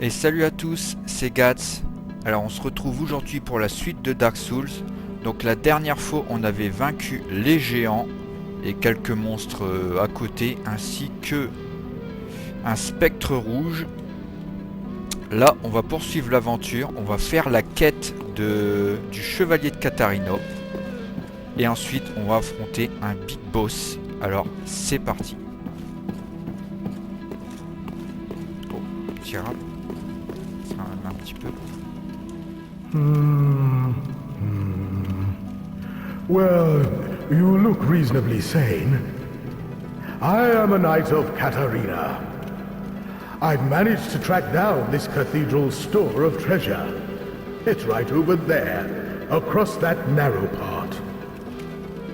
Et salut à tous, c'est Gats. Alors on se retrouve aujourd'hui pour la suite de Dark Souls. Donc la dernière fois on avait vaincu les géants et quelques monstres à côté, ainsi que un spectre rouge. Là on va poursuivre l'aventure, on va faire la quête du chevalier de Catarino. Et ensuite on va affronter un big boss. Alors c'est parti. Oh, petit rap. Un petit peu. Well, you look reasonably sane. I am a knight of Katarina. I've managed to track down this cathedral's store of treasure. It's right over there, across that narrow part.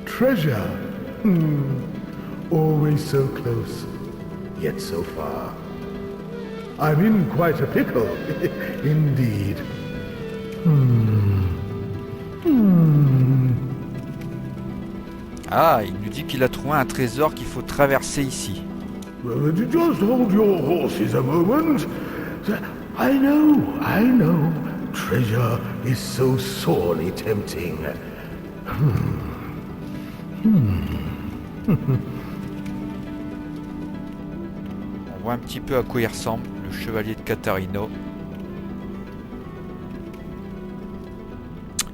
Treasure? Always so close, yet so far. I'm in quite a pickle, indeed. Ah, il nous dit qu'il a trouvé un trésor qu'il faut traverser ici. Just hold your horses a moment. I know. Treasure is so sorely tempting. On voit un petit peu à quoi il ressemble, le chevalier de Catarino.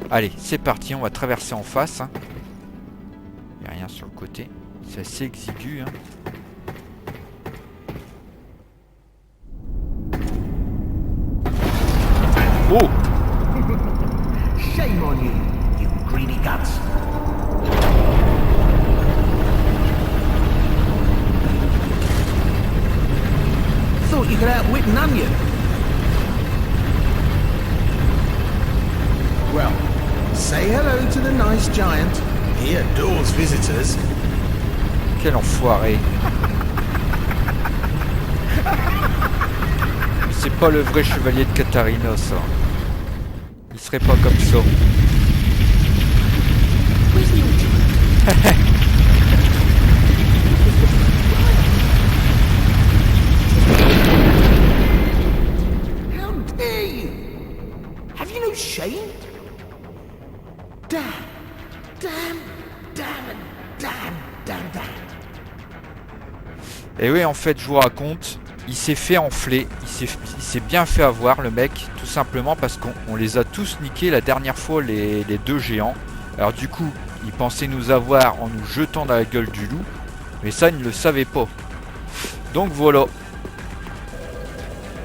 Allez, c'est parti, on va traverser en face. Il n'y a rien sur le côté. C'est assez exigu. Oh! Shame on you, you greedy guts. Thought you could outwit an onion. Well, say hello to the nice giant. He adores visitors. Quel enfoiré! C'est pas le vrai chevalier de Catarino, ça. Il serait pas comme ça. How dare you? Have you no shame? Damn. Et oui, en fait, je vous raconte, il s'est fait enfler, il s'est bien fait avoir, le mec, tout simplement parce qu'on les a tous niqués la dernière fois, les deux géants. Alors du coup, il pensait nous avoir en nous jetant dans la gueule du loup, mais ça, il ne le savait pas. Donc voilà.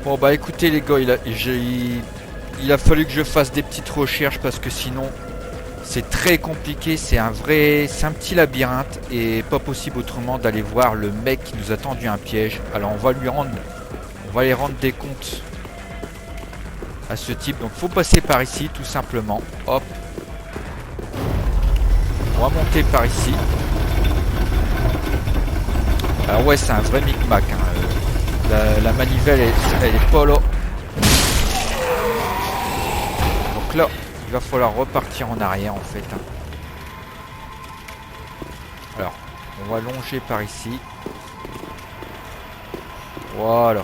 Bon bah écoutez les gars, il a fallu que je fasse des petites recherches parce que sinon... C'est très compliqué, c'est un petit labyrinthe et pas possible autrement d'aller voir le mec qui nous a tendu un piège. Alors on va aller rendre des comptes à ce type. Donc faut passer par ici tout simplement. Hop. On va monter par ici. Alors ouais, c'est un vrai micmac. La manivelle elle est pas là. Donc là. Il va falloir repartir en arrière en fait. Alors, on va longer par ici. Voilà.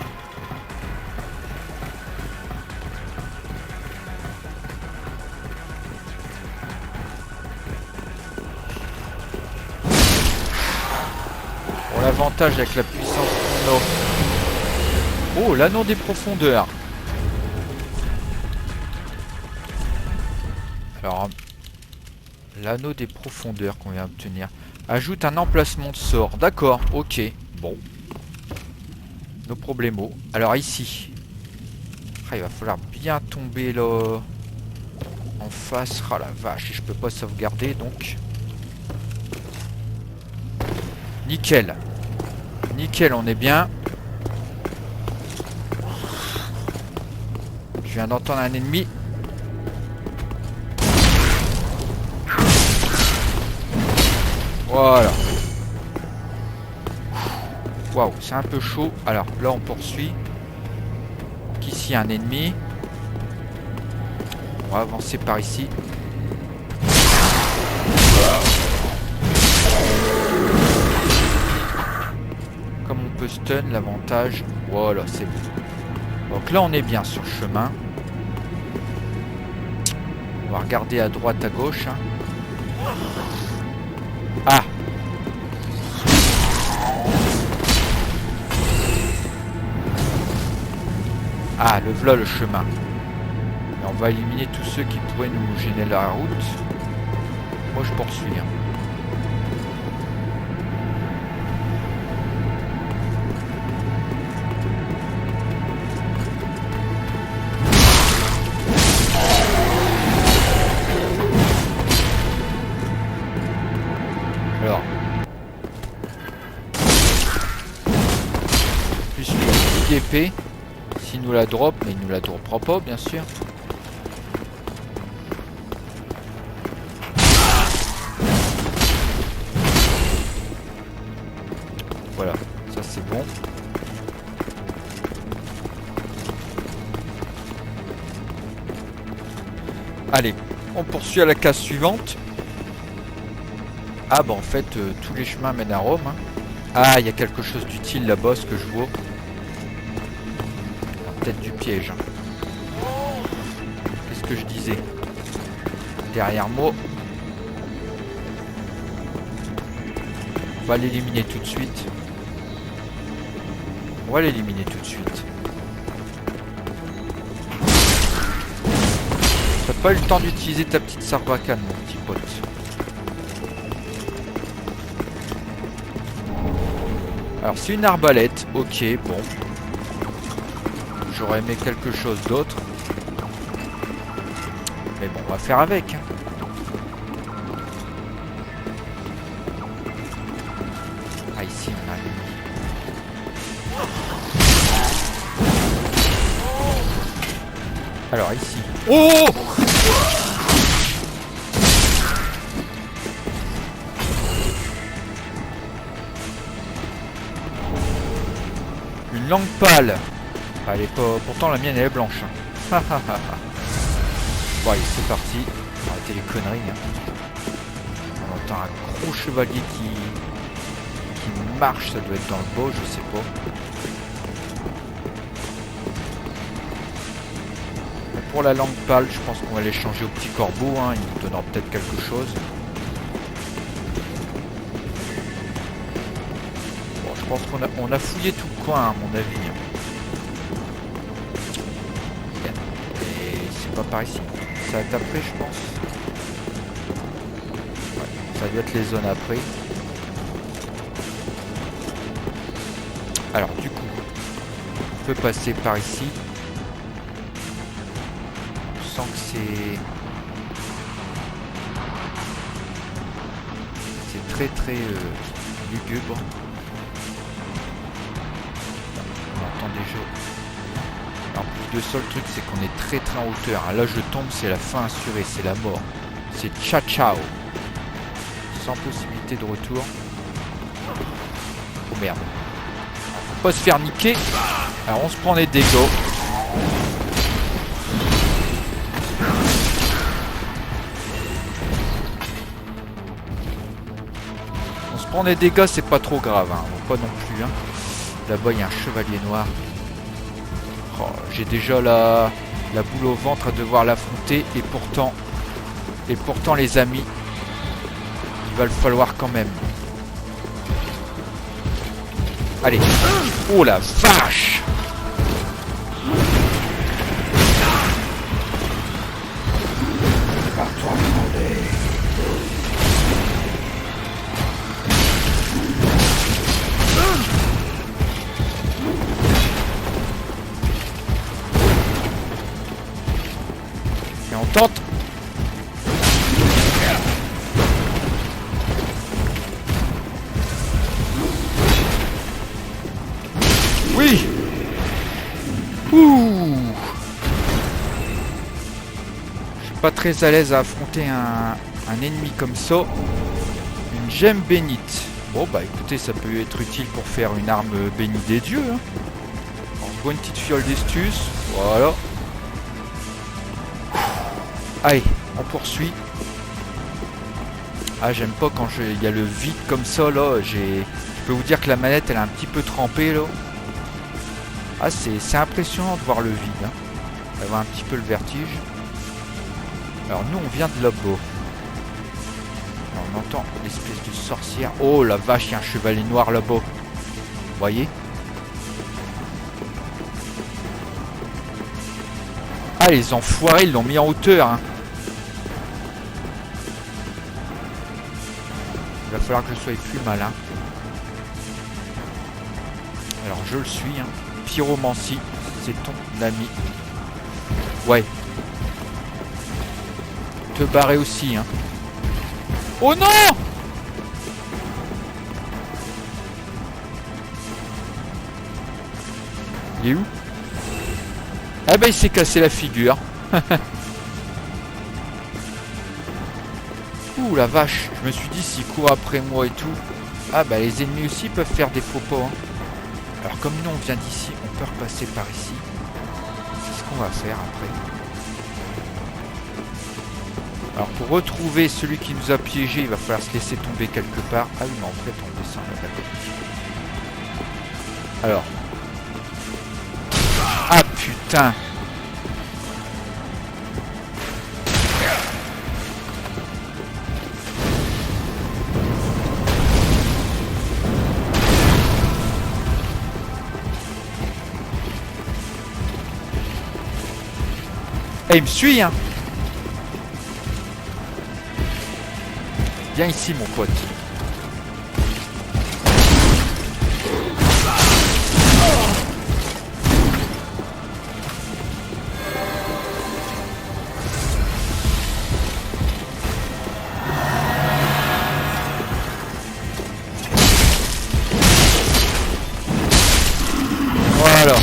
Bon, l'avantage avec la puissance qu'on a. Oh, l'anneau des profondeurs. Alors, l'anneau des profondeurs qu'on vient d'obtenir. Ajoute un emplacement de sort. D'accord, ok. Bon. Nos problèmes. Alors ici. Ah, il va falloir bien tomber là. En face. Ah la vache, je peux pas sauvegarder donc. Nickel. Nickel, on est bien. Je viens d'entendre un ennemi. Voilà. Waouh, c'est un peu chaud. Alors là, on poursuit. Donc ici, un ennemi. On va avancer par ici. Comme on peut stun, l'avantage. Voilà, c'est bon. Donc là on est bien sur le chemin. On va regarder à droite, à gauche. Hein. Ah! Ah, le voilà le chemin. Et on va éliminer tous ceux qui pourraient nous gêner la route. Moi je poursuis. Hein. Alors. Plus une big épée. S'il nous la drop, mais il nous la droppera pas, bien sûr. Voilà, ça c'est bon. Allez, on poursuit à la case suivante. Ah bah en fait, tous les chemins mènent à Rome. Hein. Ah, il y a quelque chose d'utile là-bas, ce que je vois. Peut-être du piège. Hein. Qu'est-ce que je disais? Derrière moi. On va l'éliminer tout de suite. On va l'éliminer tout de suite. T'as pas eu le temps d'utiliser ta petite sarbacane, mon petit pote. Alors c'est une arbalète, ok, bon. J'aurais aimé quelque chose d'autre. Mais bon, on va faire avec. Hein. Ah, ici, on a l'ennemi. Alors, ici. Oh! Une langue pâle. Elle est pas... Pourtant la mienne elle est blanche. Hein. Bon allez c'est parti. On va arrêter les conneries. Hein. On entend un gros chevalier qui marche. Ça doit être dans le beau, je sais pas. Mais pour la langue pâle, je pense qu'on va l'échanger au petit corbeau. Hein. Il nous donnera peut-être quelque chose. Bon, je pense qu'on a fouillé tout le coin à mon avis. Hein. Pas par ici, ça va être après je pense. Ouais, ça doit être les zones après. Alors du coup, on peut passer par ici. On sent que c'est très lugubre. On entend déjà. En plus de ça, le truc c'est qu'on est très en hauteur. Là je tombe, c'est la fin assurée, c'est la mort. C'est ciao ciao. Sans possibilité de retour. Oh merde. Faut pas se faire niquer. Alors on se prend des dégâts. On se prend des dégâts, c'est pas trop grave. Hein. Pas non plus. Hein. Là-bas il y a un chevalier noir. Oh, j'ai déjà la boule au ventre à devoir l'affronter et pourtant les amis, il va le falloir quand même. Allez. Oh la vache! Tente. Oui. Ouh. Je suis pas très à l'aise à affronter un ennemi comme ça. Une gemme bénite. Bon bah écoutez, ça peut être utile pour faire une arme bénie des dieux. Hein. On voit une petite fiole d'estus. Voilà. Allez, on poursuit. Ah, j'aime pas quand il y a le vide comme ça, là. Je peux vous dire que la manette, elle a un petit peu trempé, là. Ah, c'est impressionnant de voir le vide. Hein. On va avoir un petit peu le vertige. Alors nous, on vient de là-bas. On entend l'espèce de sorcière. Oh la vache, il y a un chevalier noir là-bas. Vous voyez? Ah, les enfoirés, ils l'ont mis en hauteur. Hein. Il va falloir que je sois plus malin. Alors je le suis. Hein. Pyromancie, c'est ton ami. Ouais. Te barrer aussi. Hein. Oh non! Il est où? Ah bah il s'est cassé la figure. Ouh la vache, je me suis dit s'il court après moi et tout. Ah bah les ennemis aussi peuvent faire des faux pas. Hein. Alors comme nous on vient d'ici, on peut repasser par ici. C'est ce qu'on va faire après. Alors pour retrouver celui qui nous a piégé, il va falloir se laisser tomber quelque part. Ah oui mais en fait on descend là, d'accord. Alors. Ah putain. Eh, il me suit, hein. Viens ici, mon pote. Voilà.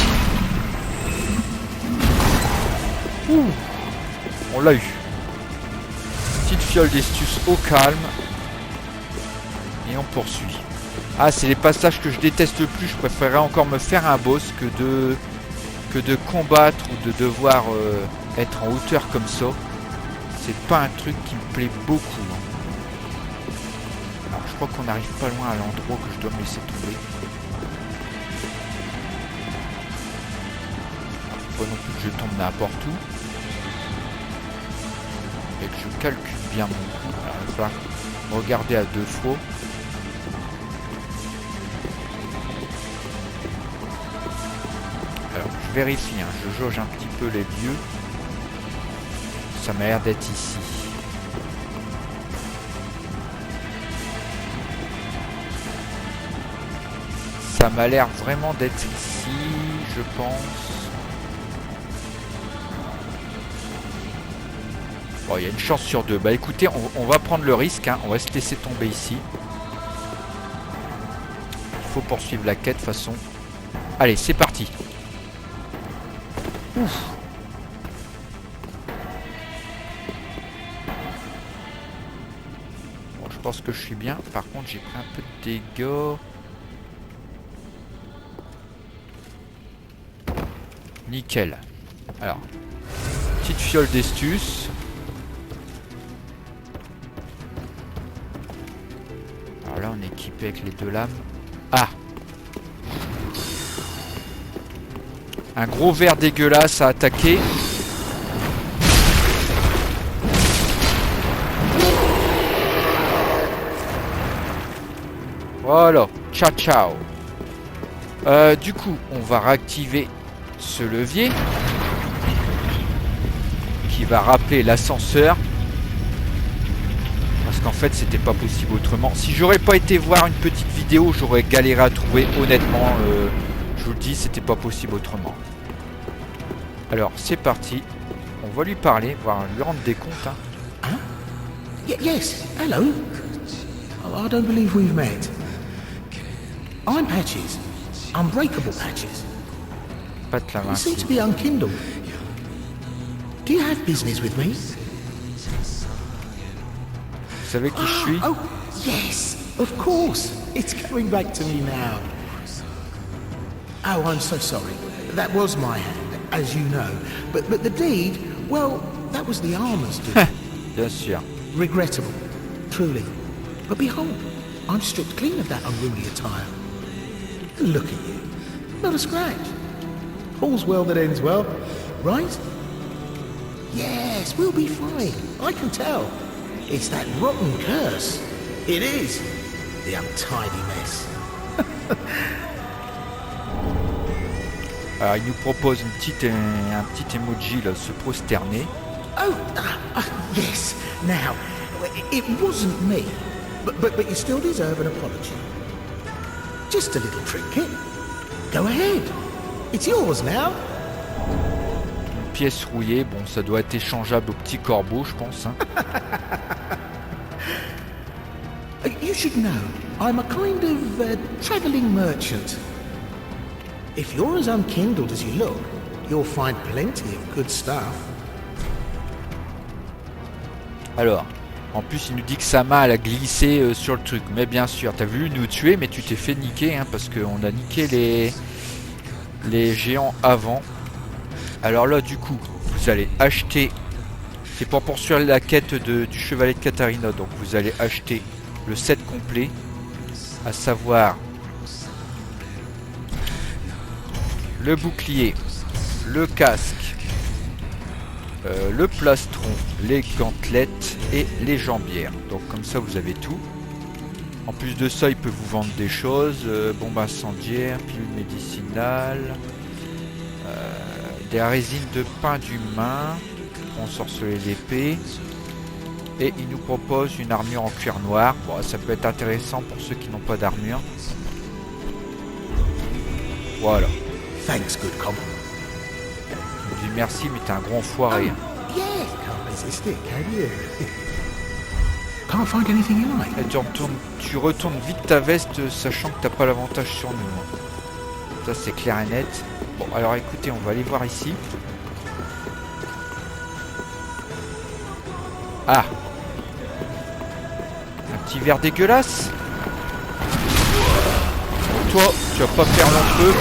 Ouh. On l'a eu. Petite fiole d'estus au calme. Et on poursuit. Ah, c'est les passages que je déteste le plus. Je préférerais encore me faire un boss que de combattre ou de devoir être en hauteur comme ça. C'est pas un truc qui me plaît beaucoup. Hein. Alors, je crois qu'on n'arrive pas loin à l'endroit que je dois me laisser tomber. Pas non plus que je tombe n'importe où. Et que je calcule bien mon coup. Alors, il va falloir regarder à deux fois. Alors, je vérifie, hein, je jauge un petit peu les lieux. Ça m'a l'air d'être ici. Ça m'a l'air vraiment d'être ici, je pense. Bon, il y a une chance sur deux. Bah écoutez, on va prendre le risque, hein. On va se laisser tomber ici. Il faut poursuivre la quête de toute façon. Allez, c'est parti. Ouf. Bon, je pense que je suis bien. Par contre, j'ai pris un peu de dégâts. Nickel. Alors, petite fiole d'estus. Alors là, on est équipé avec les deux lames. Ah! Un gros ver dégueulasse à attaquer. Voilà. Ciao, ciao. Du coup, on va réactiver ce levier qui va rappeler l'ascenseur. Parce qu'en fait, c'était pas possible autrement. Si j'aurais pas été voir une petite vidéo, j'aurais galéré à trouver. Honnêtement, je vous le dis, c'était pas possible autrement. Alors, c'est parti. On va lui parler, voir lui rendre des comptes. Hein. Huh? Yes, hello. Oh, I don't believe we've met. I'm Patches. Unbreakable Patches. Pas de la main. You seem to be unkindled. Do you have business with me? Vous savez qui je suis? Oh, yes, of course. It's coming back to me now. Oh, I'm so sorry. That was my hand, as you know. But the deed, well, that was the armor's doing. Bien sûr. Regrettable, truly. But behold, I'm stripped clean of that unruly attire. Look at you. Not a scratch. All's well that ends well, right? Yes, we'll be fine. I can tell. It's that rotten curse. It is. The untidy mess. Alors il nous propose un petit emoji là, se prosterner. Oh, yes. Now, it wasn't me, but you still deserve an apology. Just a little trinket. Go ahead. It's yours now. Une pièce rouillée, bon ça doit être échangeable au petit corbeau je pense. Hein. You should know, I'm a kind of travelling merchant. If you're as unkindled as you look, you'll find plenty of good stuff. Alors, en plus il nous dit que sa main elle a glissé sur le truc. Mais bien sûr, t'as voulu nous tuer mais tu t'es fait niquer hein, parce qu'on a niqué les géants avant. Alors là du coup, vous allez acheter, c'est pour poursuivre la quête du chevalier de Catarina, donc vous allez acheter le set complet, à savoir le bouclier, le casque, le plastron, les gantelettes et les jambières. Donc comme ça vous avez tout. En plus de ça, il peut vous vendre des choses, bombes incendiaires, pilules médicinales, des résines de pain d'humain pour ensorceler l'épée. Et il nous propose une armure en cuir noir. Bon, ça peut être intéressant pour ceux qui n'ont pas d'armure. Voilà. Thanks, good comp. Je me dis merci, mais t'es un gros enfoiré. Yes, can't resist it, can you? Can't find anything you like. Et tu retournes vite ta veste, sachant que t'as pas l'avantage sur nous. Hein. Ça c'est clair et net. Bon, alors écoutez, on va aller voir ici. Ah! Un petit verre dégueulasse. Toi, tu vas pas faire long feu.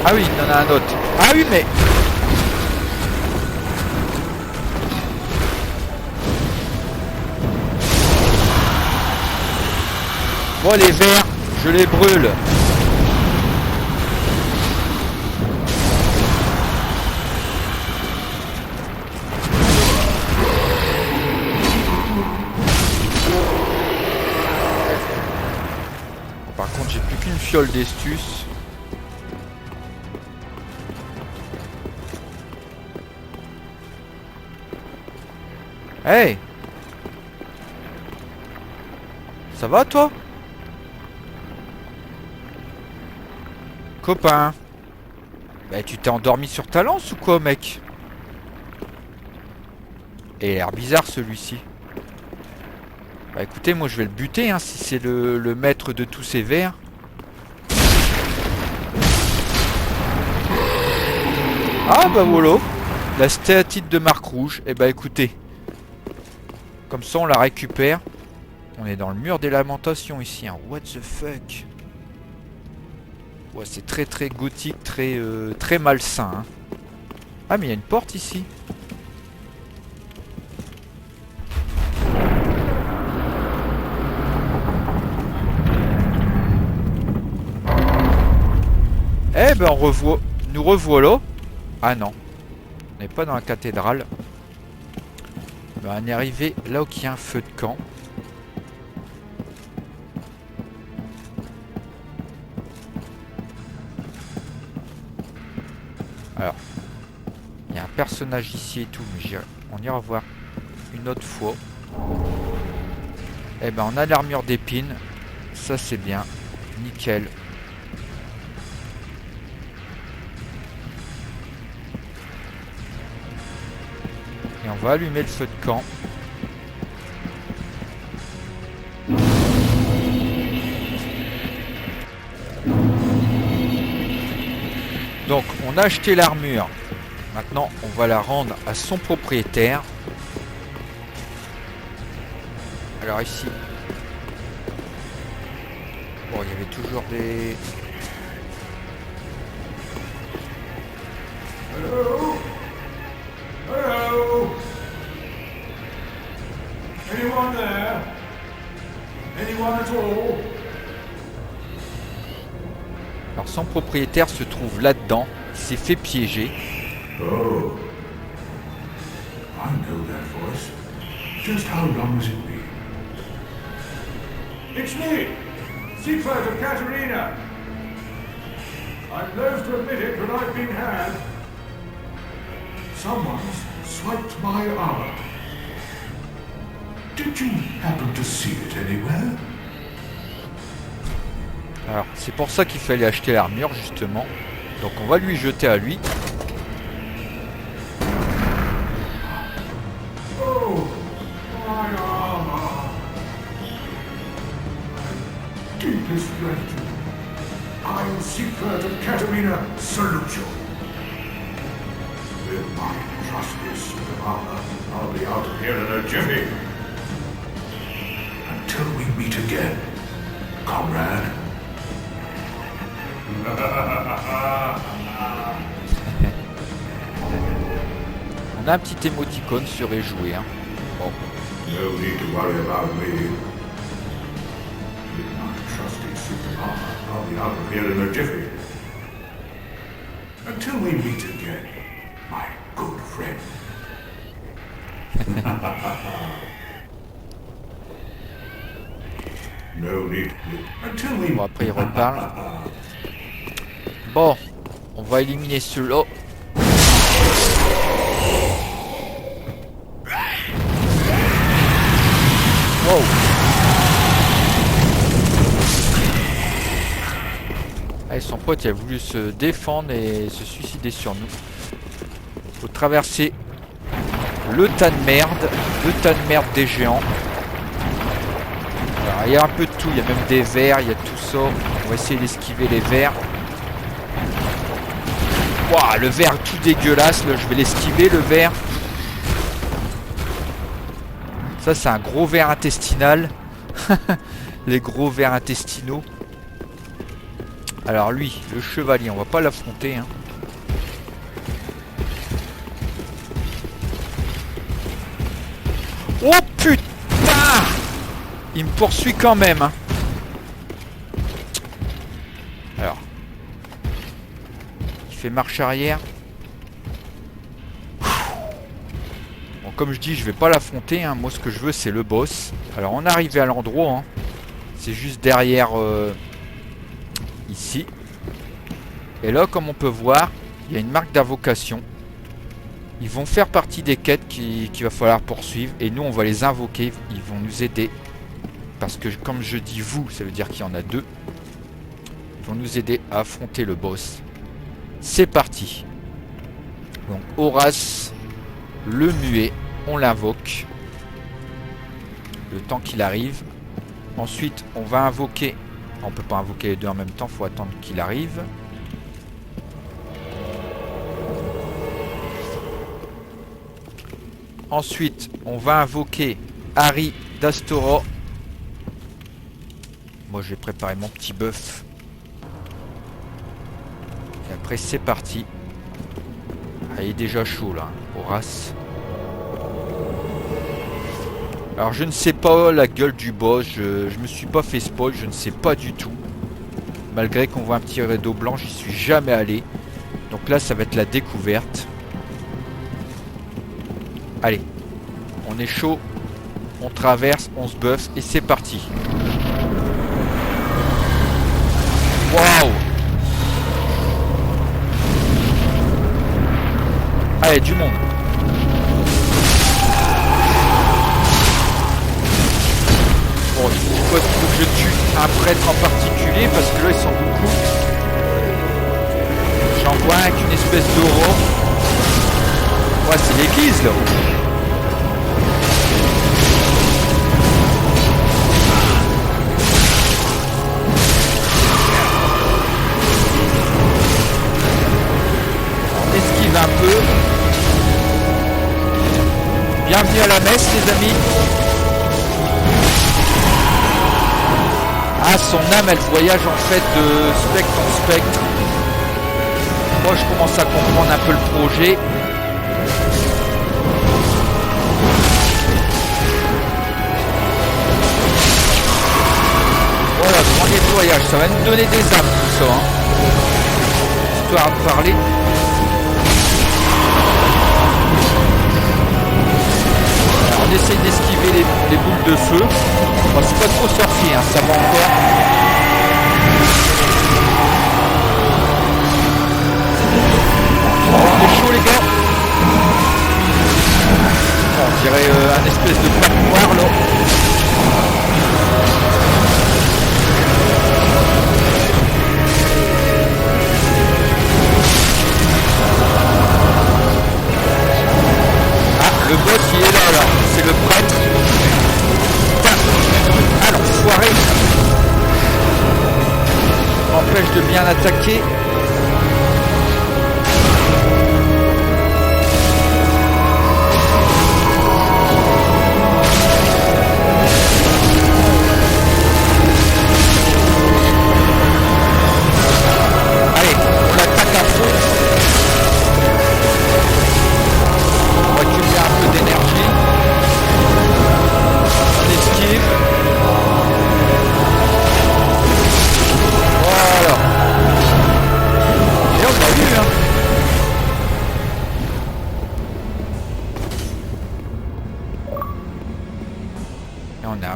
Ah oui, il y en a un autre. Ah oui, mais... Bon, les verres, je les brûle. Par contre, j'ai plus qu'une fiole d'estus. Hey! Ça va, toi? Copain. Bah tu t'es endormi sur ta lance ou quoi mec? Et il a l'air bizarre celui-ci. Bah écoutez, moi je vais le buter hein, si c'est le maître de tous ces vers. Ah bah voilà. La stéatite de marque rouge. Et bah écoutez. Comme ça on la récupère. On est dans le mur des lamentations ici. Hein. What the fuck? Ouais, c'est très très gothique, très malsain. Hein. Ah mais il y a une porte ici. Eh ben nous revoilà. Ah non, on n'est pas dans la cathédrale. Ben, on est arrivé là où il y a un feu de camp. Alors, il y a un personnage ici et tout, mais on ira voir une autre fois. Eh ben, on a l'armure d'épines. Ça, c'est bien. Nickel. Et on va allumer le feu de camp. Donc on a acheté l'armure. Maintenant on va la rendre à son propriétaire. Alors ici. Bon, il y avait toujours des... Hello? Hello? Alors son propriétaire se trouve là-dedans, il s'est fait piéger. Oh. I know that voice. Just how long has it been? It's me, Siegfried of Katarina. I'm loath to admit it, but I've been had. Someone's swiped my armor. Did you happen to see it anywhere? Alors c'est pour ça qu'il fallait acheter l'armure justement. Donc on va lui jeter à lui. Oh, my armor. Deepest gratitude. I, Siegfried of Katarina, salute you. With my trusty suit of armor, I'll be out of here in a jiffy. Until we meet again, comrade. On a un petit émoticône se réjouir. Hein. Bon. No need to worry about me. With my trusty suit of armor, I'll be out of here in a jiffy. Until we meet again, my good friend. No need. Until we. Bon, après il reparle. Bon, on va éliminer ceux-là. Wow. Allez, son pote il a voulu se défendre et se suicider sur nous. Faut traverser le tas de merde des géants. Alors, il y a un peu de tout, il y a même des vers, il y a tout ça. On va essayer d'esquiver les vers. Waouh, le ver tout dégueulasse, là, je vais l'esquiver le ver. Ça c'est un gros ver intestinal. Les gros vers intestinaux. Alors lui, le chevalier, on va pas l'affronter hein. Oh putain! Il me poursuit quand même hein. Alors il fait marche arrière. Bon, comme je dis, je vais pas l'affronter hein. Moi ce que je veux c'est le boss. Alors on est arrivé à l'endroit hein. C'est juste derrière ici. Et là comme on peut voir, il y a une marque d'invocation. Ils vont faire partie des quêtes qu'il va falloir poursuivre. Et nous on va les invoquer. Ils vont nous aider. Parce que comme je dis vous, ça veut dire qu'il y en a deux. Ils vont nous aider à affronter le boss. C'est parti. Donc Horace, le muet, on l'invoque. Le temps qu'il arrive. Ensuite, on va invoquer. On peut pas invoquer les deux en même temps, faut attendre qu'il arrive. Ensuite, on va invoquer Harry d'Astora. Moi, je vais préparer mon petit bœuf. Et après, c'est parti. Ah, il est déjà chaud, là, Horace. Alors, je ne sais pas la gueule du boss. Je me suis pas fait spoil. Je ne sais pas du tout. Malgré qu'on voit un petit rideau blanc, j'y suis jamais allé. Donc là, ça va être la découverte. Allez. On est chaud. On traverse, on se buffe. Et c'est parti. Waouh! Ah, il y a du monde. Bon, il faut que je tue un prêtre en particulier parce que là ils sont beaucoup. J'en vois un avec une espèce d'aura. Ouais, c'est l'église là. Esquive un peu. Bienvenue à la messe les amis. Ah, son âme elle voyage en fait de spectre en spectre. Moi je commence à comprendre un peu le projet. nettoyage. Ça va nous donner des âmes tout ça. Hein. Histoire de parler. Alors, on essaye d'esquiver les boules de feu. Bon, c'est pas trop sorcier, hein, ça va encore. Oh, on est chaud les gars. On dirait un espèce de pape noir là. Ah, le boss il est là, c'est le prêtre. Putain. Alors, foiré. Empêche de bien attaquer.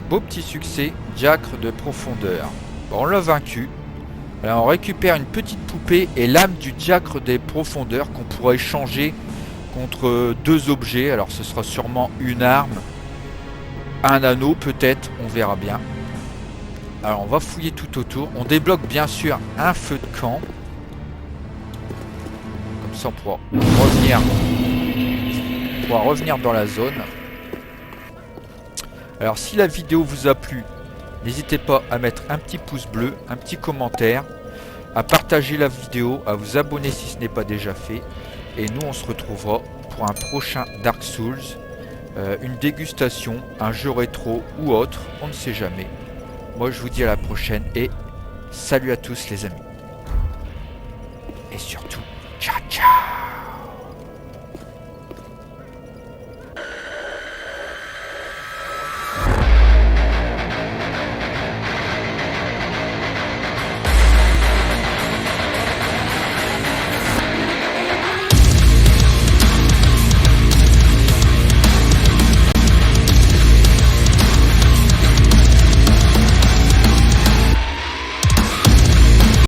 Beau petit succès, diacre de profondeur. Bon, on l'a vaincu. Alors on récupère une petite poupée et l'âme du diacre des profondeurs qu'on pourra échanger contre 2 objets. Alors ce sera sûrement une arme, un anneau peut-être, on verra bien. Alors on va fouiller tout autour. On débloque bien sûr un feu de camp. Comme ça on pourra revenir dans la zone. Alors si la vidéo vous a plu, n'hésitez pas à mettre un petit pouce bleu, un petit commentaire, à partager la vidéo, à vous abonner si ce n'est pas déjà fait. Et nous on se retrouvera pour un prochain Dark Souls, une dégustation, un jeu rétro ou autre, on ne sait jamais. Moi je vous dis à la prochaine et salut à tous les amis. Et surtout, ciao ciao.